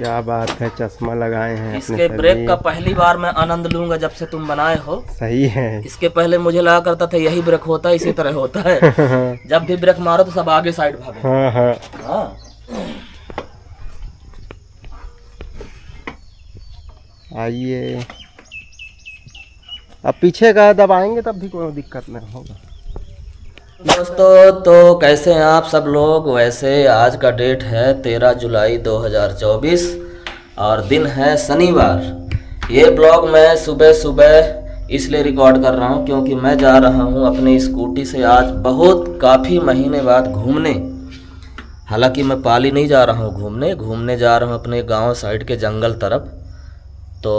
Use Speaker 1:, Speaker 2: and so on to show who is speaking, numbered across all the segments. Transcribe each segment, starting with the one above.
Speaker 1: क्या बात है, चश्मा लगाए हैं
Speaker 2: इसके ब्रेक का पहली बार मैं आनंद लूंगा जब से तुम बनाए हो।
Speaker 1: सही है।
Speaker 2: इसके पहले मुझे लगा करता था यही ब्रेक होता है, इसी तरह होता है। जब भी ब्रेक मारो तो सब आगे साइड भागो।
Speaker 1: हाँ हाँ
Speaker 2: हाँ।
Speaker 1: आइए, अब पीछे का दबाएंगे तब भी कोई दिक्कत नहीं होगा।
Speaker 2: दोस्तों तो कैसे हैं आप सब लोग। वैसे आज का डेट है 13 जुलाई 2024 और दिन है शनिवार। ये ब्लॉग मैं सुबह सुबह इसलिए रिकॉर्ड कर रहा हूँ क्योंकि मैं जा रहा हूँ अपनी स्कूटी से आज काफ़ी महीने बाद घूमने। हालांकि मैं पाली नहीं जा रहा हूँ घूमने जा रहा हूँ अपने गांव साइड के जंगल तरफ। तो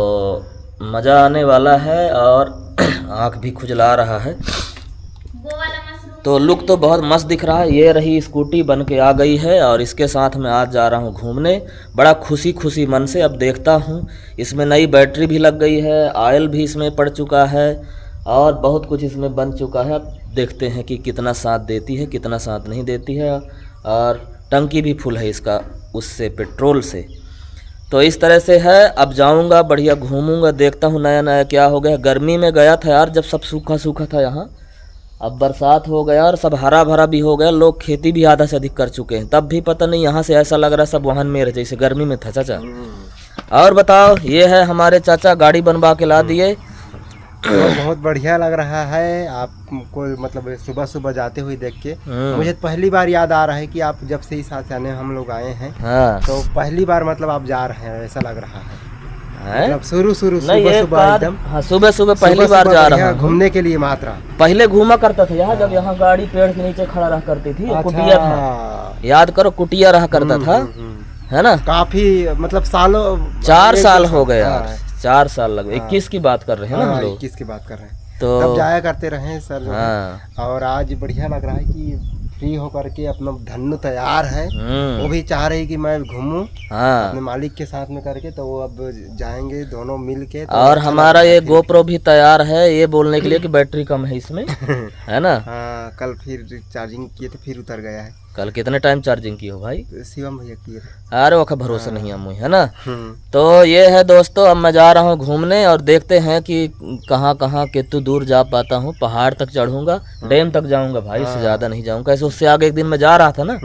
Speaker 2: मज़ा आने वाला है और आँख भी खुजला रहा है। तो लुक तो बहुत मस्त दिख रहा है। ये रही स्कूटी बन के आ गई है और इसके साथ मैं आज जा रहा हूँ घूमने बड़ा खुशी मन से। अब देखता हूँ, इसमें नई बैटरी भी लग गई है, ऑयल भी इसमें पड़ चुका है और बहुत कुछ इसमें बन चुका है। अब देखते हैं कि कितना साथ देती है कितना साथ नहीं देती है। और टंकी भी फुल है इसका उससे पेट्रोल से। तो इस तरह से है। अब जाऊँगा बढ़िया घूमूँगा, देखता हूँ नया नया क्या हो गया। गर्मी में गया था यार जब सब सूखा सूखा था यहाँ। अब बरसात हो गया और सब हरा भरा भी हो गया। लोग खेती भी आधा से अधिक कर चुके हैं। तब भी पता नहीं यहाँ से ऐसा लग रहा है सब वाहन में रहे जैसे गर्मी में था। चाचा और बताओ, ये है हमारे चाचा गाड़ी बनवा के ला दिए।
Speaker 1: तो बहुत बढ़िया लग रहा है आपको, मतलब सुबह सुबह जाते हुए देख के मुझे पहली बार याद आ रहा है कि आप जब से इस आने हम लोग आए हैं।
Speaker 2: हाँ।
Speaker 1: तो पहली बार मतलब आप जा रहे हैं ऐसा लग रहा है।
Speaker 2: है?
Speaker 1: मतलब सुबह सुबह एकदम।
Speaker 2: हाँ, सुबह पहली बार जा रहा हूँ
Speaker 1: घूमने के लिए मात्रा।
Speaker 2: पहले घूमा करता था यहाँ, जब यहाँ गाड़ी पेड़ के नीचे खड़ा रहा करती थी।
Speaker 1: अच्छा।
Speaker 2: कुटिया था, याद करो कुटिया रहा करता था, है ना।
Speaker 1: काफी मतलब सालों
Speaker 2: 4 साल हो गए यार, 4 साल लग गए। 21 की बात कर रहे हैं ना हम लोग।
Speaker 1: 21 की बात कर रहे हैं।
Speaker 2: तो
Speaker 1: तब जाया करते रहे सर।
Speaker 2: हाँ।
Speaker 1: और आज बढ़िया लग रहा है कि फ्री होकर के अपना धन्नु तैयार है। वो भी चाह रही कि मैं घूमूं अपने मालिक के साथ में करके। तो वो अब जाएंगे दोनों मिल के। तो
Speaker 2: और हमारा ये गोप्रो भी तैयार है ये बोलने के लिए कि बैटरी कम है इसमें, है ना।
Speaker 1: हाँ, कल फिर चार्जिंग किए थे फिर उतर गया है।
Speaker 2: कल कितने टाइम चार्जिंग की हो भाई?
Speaker 1: शिवम भैया किए।
Speaker 2: अरे वो का भरोसा नहीं है मुझे, है ना। तो ये है दोस्तों, अब मैं जा रहा हूँ घूमने और देखते हैं कि कहाँ कहाँ कितनी दूर जा पाता हूँ। पहाड़ तक चढ़ूंगा, डैम तक जाऊंगा भाई, इससे ज्यादा नहीं जाऊंगा। ऐसे उससे आगे एक दिन मैं जा रहा था ना,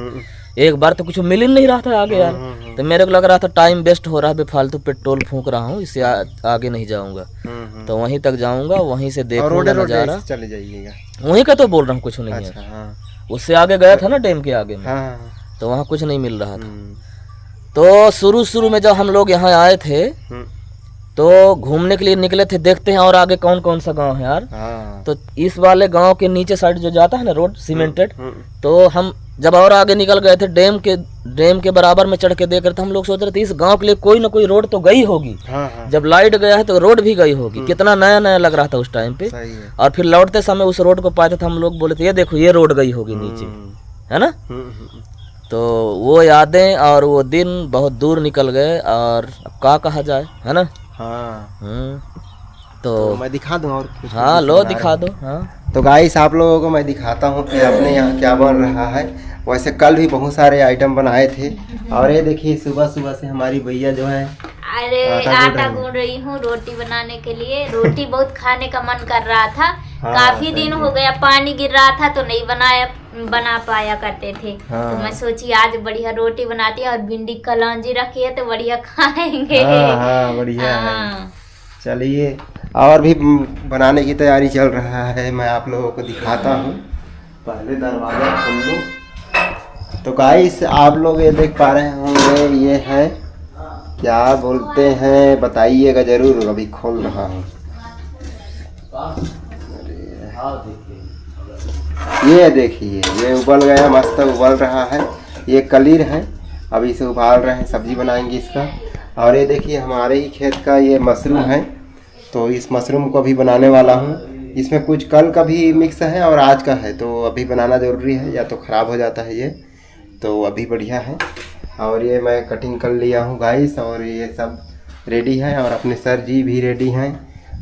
Speaker 2: एक बार तो कुछ मिल ही नहीं रहा था आगे यार। तो मेरे को लग रहा था टाइम वेस्ट हो रहा है, बेफालतू पेट्रोल फूंक रहा हूँ, इससे आगे नहीं जाऊंगा। तो वहीं तक जाऊंगा, वहीं से देखूंगा नजारा।
Speaker 1: चले जाइएगा
Speaker 2: वहीं का तो बोल रहा हूँ, कुछ नहीं है। उससे आगे गया था ना डैम के आगे में, तो वहाँ कुछ नहीं मिल रहा था। तो शुरू में जब हम लोग यहाँ आए थे तो घूमने के लिए निकले थे, देखते हैं और आगे कौन कौन सा गांव है यार। तो इस वाले गांव के नीचे साइड जो जाता है ना रोड सीमेंटेड, तो हम जब और आगे निकल गए थे डैम के बराबर में चढ़ के देख रहे थे। हम लोग सोच रहे थे इस गांव के लिए कोई ना कोई रोड तो गई होगी। जब लाइट गया है तो रोड भी गई होगी। कितना नया नया लग रहा था उस टाइम पे। और फिर लौटते समय उस रोड को पाए थे, हम लोग बोले थे ये देखो ये रोड गई होगी नीचे, है ना। तो वो यादें और वो दिन बहुत दूर निकल गए और अब क्या कहा जाए, है ना। तो
Speaker 1: मैं दिखा दूं और कुछ?
Speaker 2: हाँ लो दिखा दो। हाँ
Speaker 1: तो गाइस आप लोगों को मैं दिखाता हूँ कि अपने यहाँ क्या बन रहा है। वैसे कल भी बहुत सारे आइटम बनाए थे और ये देखिए सुबह सुबह से हमारी भैया जो है
Speaker 3: आटा गूंद रही हूँ रोटी बनाने के लिए। रोटी बहुत खाने का मन कर रहा था। काफी दिन हो गया, पानी गिर रहा था तो नहीं बना पाया करते थे। तो मैं सोची आज बढ़िया रोटी बनाती है और भिंडी कलौंजी रखी है तो बढ़िया खाएंगे।
Speaker 1: बढ़िया है। चलिए और भी बनाने की तैयारी चल रहा है, मैं आप लोगों को दिखाता हूँ। पहले दरवाजा खोल लो। तो गाइस आप लोग ये देख पा रहे होंगे, ये है क्या बोलते हैं बताइएगा जरूर। अभी खोल रहा हूँ। ये देखिए ये उबल गया, मस्त उबल रहा है। ये कलीर है, अभी इसे उबाल रहे हैं, सब्जी बनाएंगे इसका। और ये देखिए हमारे ही खेत का ये मशरूम है, तो इस मशरूम को अभी बनाने वाला हूँ। इसमें कुछ कल का भी मिक्स है और आज का है, तो अभी बनाना ज़रूरी है या तो ख़राब हो जाता है ये। तो अभी बढ़िया है। और ये मैं कटिंग कर लिया हूँ गाइस और ये सब रेडी है और अपने सर जी भी रेडी हैं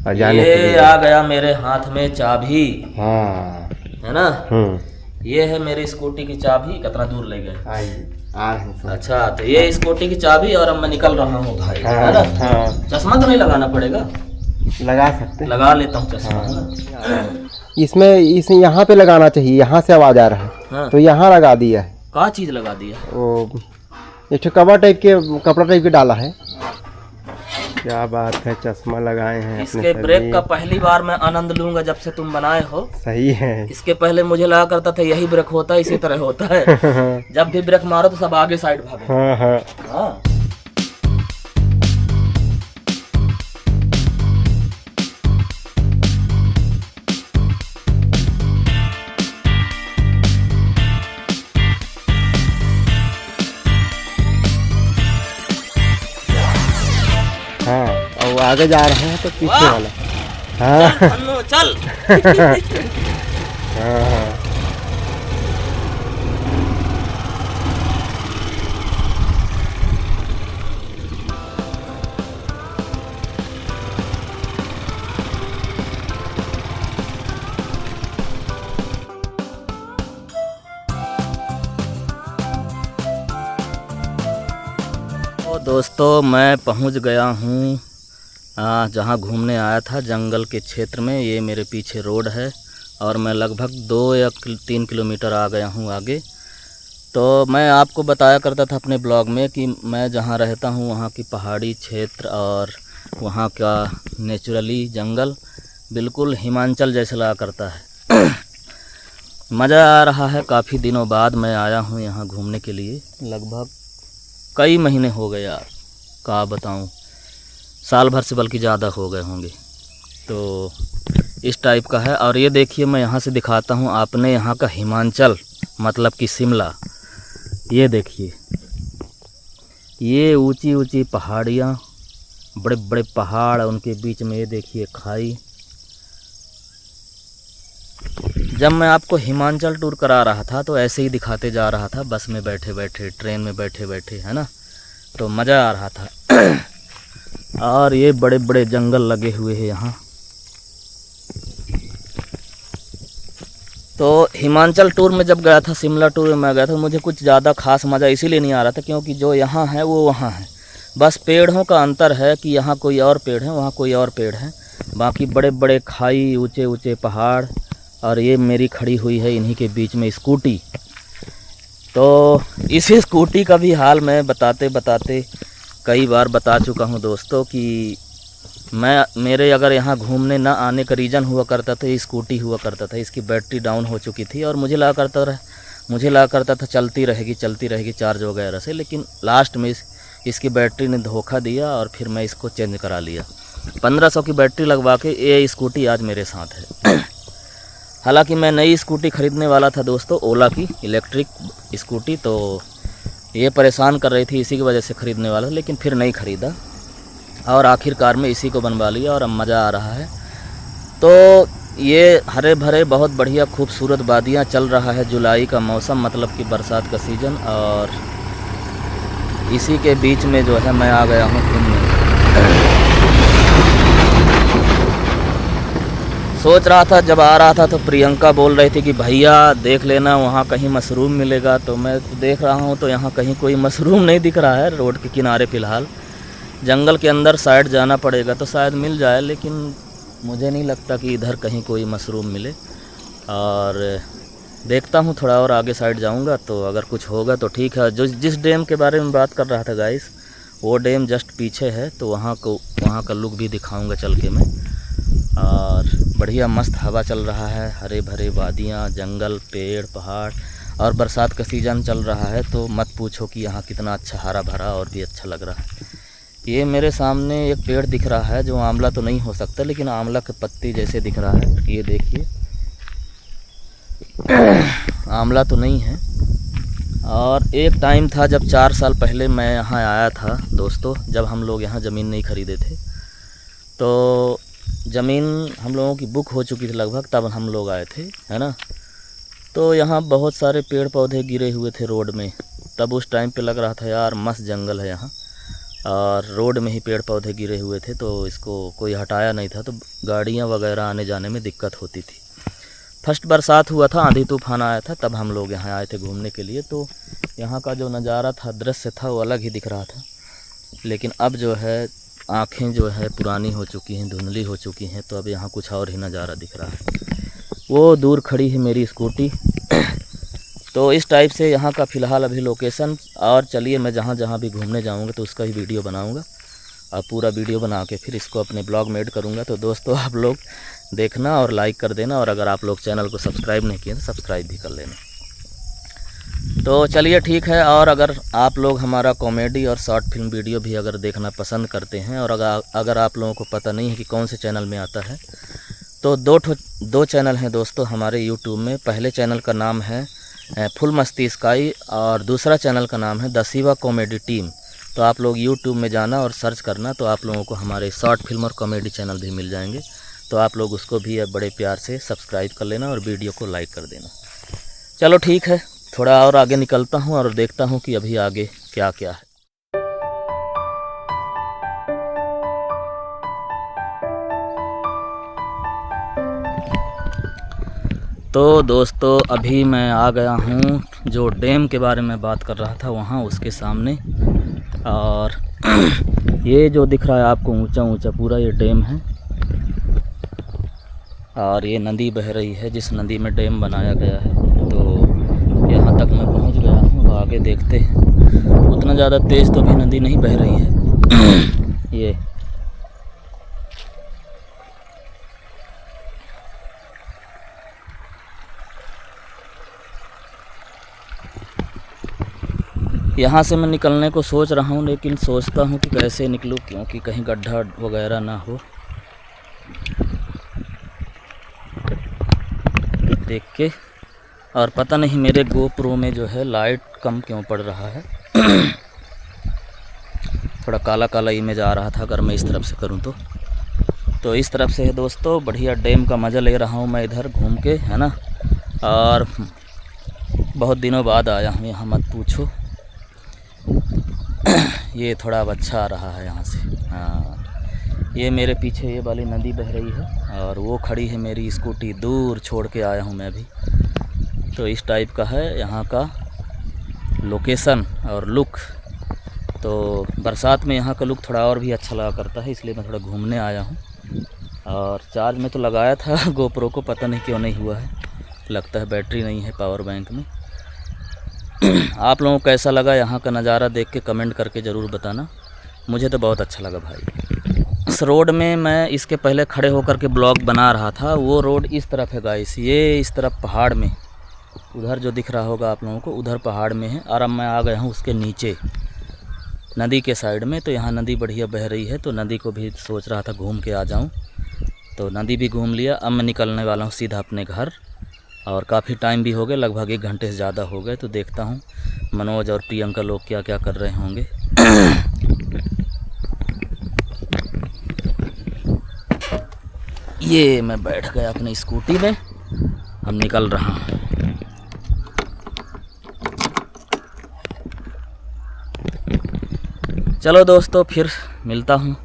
Speaker 1: और जाने के लिए।
Speaker 2: आ गया मेरे हाथ में चाबी।
Speaker 1: हाँ
Speaker 2: है ना। ये है मेरी स्कूटी की चाबी। कितना दूर ले गए?
Speaker 1: आइए आ रहे हैं।
Speaker 2: अच्छा, तो ये स्कूटी की चाबी और अब मैं निकल रहा हूँ भाई, है
Speaker 1: हाँ,
Speaker 2: ना?
Speaker 1: हाँ।
Speaker 2: चश्मा तो नहीं लगाना पड़ेगा?
Speaker 1: लगा सकते हैं।
Speaker 2: लगा लेता हूँ चश्मा, है ना?
Speaker 1: इसमें यहाँ पे लगाना चाहिए, यहाँ से आवाज आ रहा है।
Speaker 2: हाँ।
Speaker 1: तो यहाँ लगा दिया है।
Speaker 2: क्या चीज लगा दिया?
Speaker 1: वो एक कवर टाइप के, कपड़ा टाइप के डाला है। क्या बात है, चश्मा लगाए हैं।
Speaker 2: इसके ब्रेक का पहली बार मैं आनंद लूंगा जब से तुम बनाए हो।
Speaker 1: सही है।
Speaker 2: इसके पहले मुझे लगा करता था यही ब्रेक होता है, इसी तरह होता है। जब भी ब्रेक मारो तो सब आगे साइड भागो।
Speaker 1: हाँ हाँ।
Speaker 2: हाँ।
Speaker 1: हाँ, और वो आगे जा रहे हैं तो पीछे
Speaker 2: वाह!
Speaker 1: वाला। हाँ
Speaker 2: चल अन्नू, चल।
Speaker 1: हाँ हाँ।
Speaker 2: तो दोस्तों मैं पहुंच गया हूं जहां घूमने आया था, जंगल के क्षेत्र में। ये मेरे पीछे रोड है और मैं लगभग 2 या 3 किलोमीटर आ गया हूं आगे। तो मैं आपको बताया करता था अपने ब्लॉग में कि मैं जहां रहता हूं वहां की पहाड़ी क्षेत्र और वहां का नेचुरली जंगल बिल्कुल हिमाचल जैसा लगा करता है। मज़ा आ रहा है। काफ़ी दिनों बाद मैं आया हूं यहां घूमने के लिए। लगभग कई महीने हो गए यार, क्या बताऊं, साल भर से बल्कि ज़्यादा हो गए होंगे। तो इस टाइप का है। और ये देखिए मैं यहाँ से दिखाता हूँ आपने यहाँ का हिमाचल, मतलब कि शिमला। ये देखिए, ये ऊंची ऊंची पहाड़ियाँ, बड़े बड़े पहाड़, उनके बीच में ये देखिए खाई। जब मैं आपको हिमाचल टूर करा रहा था तो ऐसे ही दिखाते जा रहा था, बस में बैठे बैठे, ट्रेन में बैठे बैठे, है ना। तो मज़ा आ रहा था। और ये बड़े बड़े जंगल लगे हुए हैं यहाँ। तो हिमाचल टूर में जब गया था, शिमला टूर में मैं गया था, मुझे कुछ ज़्यादा खास मज़ा इसीलिए नहीं आ रहा था क्योंकि जो यहाँ है वो वहाँ है। बस पेड़ों का अंतर है कि यहाँ कोई और पेड़ है, वहाँ कोई और पेड़ है। बाकी बड़े बड़े खाई, ऊंचे ऊंचे पहाड़। और ये मेरी खड़ी हुई है इन्हीं के बीच में स्कूटी। तो इसी स्कूटी का भी हाल मैं बताते बताते कई बार बता चुका हूँ दोस्तों कि मेरे अगर यहाँ घूमने ना आने का रीज़न हुआ करता था, ये स्कूटी हुआ करता था। इसकी बैटरी डाउन हो चुकी थी और मुझे लगा करता था चलती रहेगी चार्ज वगैरह से। लेकिन लास्ट में इसकी बैटरी ने धोखा दिया और फिर मैं इसको चेंज करा लिया। 1500 की बैटरी लगवा के ये स्कूटी आज मेरे साथ है। हालांकि मैं नई स्कूटी ख़रीदने वाला था दोस्तों, ओला की इलेक्ट्रिक स्कूटी। तो ये परेशान कर रही थी, इसी की वजह से ख़रीदने वाला, लेकिन फिर नहीं ख़रीदा और आखिरकार में इसी को बनवा लिया और अब मज़ा आ रहा है। तो ये हरे भरे बहुत बढ़िया खूबसूरत वादियाँ, चल रहा है जुलाई का मौसम, मतलब कि बरसात का सीज़न। और इसी के बीच में जो है मैं आ गया हूँ घूमने। सोच रहा था जब आ रहा था तो प्रियंका बोल रही थी कि भैया देख लेना वहाँ कहीं मशरूम मिलेगा। तो मैं तो देख रहा हूँ तो यहाँ कहीं कोई मशरूम नहीं दिख रहा है रोड के किनारे। फ़िलहाल जंगल के अंदर साइड जाना पड़ेगा तो शायद मिल जाए, लेकिन मुझे नहीं लगता कि इधर कहीं कोई मशरूम मिले। और देखता हूँ थोड़ा और आगे साइड जाऊँगा तो अगर कुछ होगा तो ठीक है। जिस डैम के बारे में बात कर रहा था गाइस, वो डैम जस्ट पीछे है, तो वहाँ का लुक भी दिखाऊँगा चल के मैं। और बढ़िया मस्त हवा चल रहा है, हरे भरे वादियाँ, जंगल, पेड़, पहाड़। और बरसात का सीज़न चल रहा है तो मत पूछो कि यहाँ कितना अच्छा हरा भरा और भी अच्छा लग रहा है। ये मेरे सामने एक पेड़ दिख रहा है जो आंवला तो नहीं हो सकता, लेकिन आंवला के पत्ती जैसे दिख रहा है। ये देखिए, आंवला तो नहीं है। और एक टाइम था जब 4 साल पहले मैं यहाँ आया था दोस्तों, जब हम लोग यहाँ ज़मीन नहीं ख़रीदे थे। तो ज़मीन हम लोगों की बुक हो चुकी थी लगभग, तब हम लोग आए थे, है ना। तो यहाँ बहुत सारे पेड़ पौधे गिरे हुए थे रोड में। तब उस टाइम पे लग रहा था यार मस्त जंगल है यहाँ, और रोड में ही पेड़ पौधे गिरे हुए थे तो इसको कोई हटाया नहीं था, तो गाड़ियाँ वगैरह आने जाने में दिक्कत होती थी। फर्स्ट बरसात हुआ था, आंधी तूफान आया था, तब हम लोग यहाँ आए थे घूमने के लिए। तो यहाँ का जो नज़ारा था, दृश्य था, वो अलग ही दिख रहा था। लेकिन अब जो है आँखें जो है पुरानी हो चुकी हैं, धुंधली हो चुकी हैं, तो अब यहाँ कुछ और ही नज़ारा दिख रहा है। वो दूर खड़ी है मेरी स्कूटी। तो इस टाइप से यहाँ का फ़िलहाल अभी लोकेशन। और चलिए मैं जहाँ जहाँ भी घूमने जाऊँगा तो उसका ही वीडियो बनाऊँगा, और पूरा वीडियो बना के फिर इसको अपने ब्लॉग में ऐड करूँगा। तो दोस्तों आप लोग देखना और लाइक कर देना, और अगर आप लोग चैनल को सब्सक्राइब नहीं किए तो सब्सक्राइब भी कर लेना। तो चलिए ठीक है। और अगर आप लोग हमारा कॉमेडी और शॉर्ट फिल्म वीडियो भी अगर देखना पसंद करते हैं, और अगर आप लोगों को पता नहीं है कि कौन से चैनल में आता है, तो दो चैनल हैं दोस्तों हमारे यूट्यूब में। पहले चैनल का नाम है फुल मस्ती स्काई, और दूसरा चैनल का नाम है द शिवा कॉमेडी टीम। तो आप लोग यूट्यूब में जाना और सर्च करना, तो आप लोगों को हमारे शॉर्ट फिल्म और कॉमेडी चैनल भी मिल जाएंगे। तो आप लोग उसको भी बड़े प्यार से सब्सक्राइब कर लेना और वीडियो को लाइक कर देना। चलो ठीक है, थोड़ा और आगे निकलता हूँ और देखता हूँ कि अभी आगे क्या क्या है। तो दोस्तों अभी मैं आ गया हूँ जो डैम के बारे में बात कर रहा था वहाँ, उसके सामने। और ये जो दिख रहा है आपको ऊंचा ऊंचा पूरा ये डैम है, और ये नदी बह रही है जिस नदी में डैम बनाया गया है। तो यहाँ तक मैं पहुँच गया हूँ, आगे देखते हैं। उतना ज़्यादा तेज़ तो भी नदी नहीं बह रही है। ये यहाँ से मैं निकलने को सोच रहा हूँ, लेकिन सोचता हूँ कि कैसे निकलूँ, क्योंकि कहीं गड्ढा वगैरह ना हो। देख के, और पता नहीं मेरे GoPro में जो है लाइट कम क्यों पड़ रहा है। थोड़ा काला काला इमेज आ रहा था अगर मैं इस तरफ से करूँ तो इस तरफ से है दोस्तों। बढ़िया डैम का मज़ा ले रहा हूँ मैं इधर घूम के, है ना। और बहुत दिनों बाद आया हूँ यहाँ, मत पूछो। ये थोड़ा अब अच्छा आ रहा है यहाँ से। हाँ, ये मेरे पीछे ये वाली नदी बह रही है, और वो खड़ी है मेरी स्कूटी, दूर छोड़ के आया हूँ मैं अभी। तो इस टाइप का है यहाँ का लोकेशन और लुक। तो बरसात में यहाँ का लुक थोड़ा और भी अच्छा लगा करता है, इसलिए मैं थोड़ा घूमने आया हूँ। और चार्ज में तो लगाया था GoPro को, पता नहीं क्यों नहीं हुआ है, लगता है बैटरी नहीं है पावर बैंक में। आप लोगों को कैसा लगा यहाँ का नज़ारा देख के कमेंट करके ज़रूर बताना। मुझे तो बहुत अच्छा लगा भाई। इस रोड में मैं इसके पहले खड़े होकर के ब्लॉग बना रहा था, वो रोड इस तरफ है गाइस, ये इस तरफ पहाड़ में, उधर जो दिख रहा होगा आप लोगों को, उधर पहाड़ में है। और अब मैं आ गया हूँ उसके नीचे नदी के साइड में। तो यहाँ नदी बढ़िया बह रही है, तो नदी को भी सोच रहा था घूम के आ जाऊँ। तो नदी भी घूम लिया। अब मैं निकलने वाला हूँ सीधा अपने घर, और काफ़ी टाइम भी हो गया, लगभग 1 घंटे से ज़्यादा हो गए। तो देखता हूँ मनोज और प्रियंका लोग क्या क्या कर रहे होंगे। ये मैं बैठ गया अपनी स्कूटी में, हम निकल रहा हूँ। चलो दोस्तों फिर मिलता हूँ।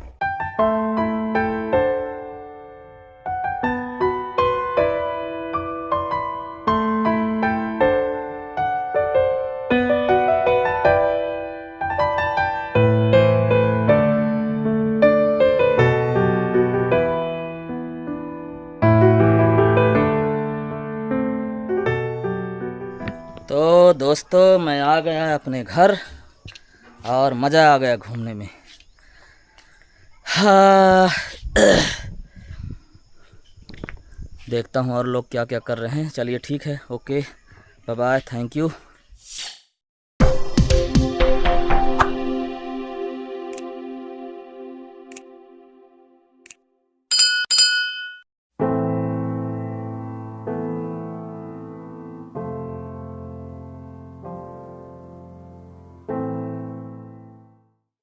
Speaker 2: तो दोस्तों मैं आ गया अपने घर, और मज़ा आ गया घूमने में। हाँ, देखता हूँ और लोग क्या क्या कर रहे हैं। चलिए ठीक है, okay, bye bye, thank you.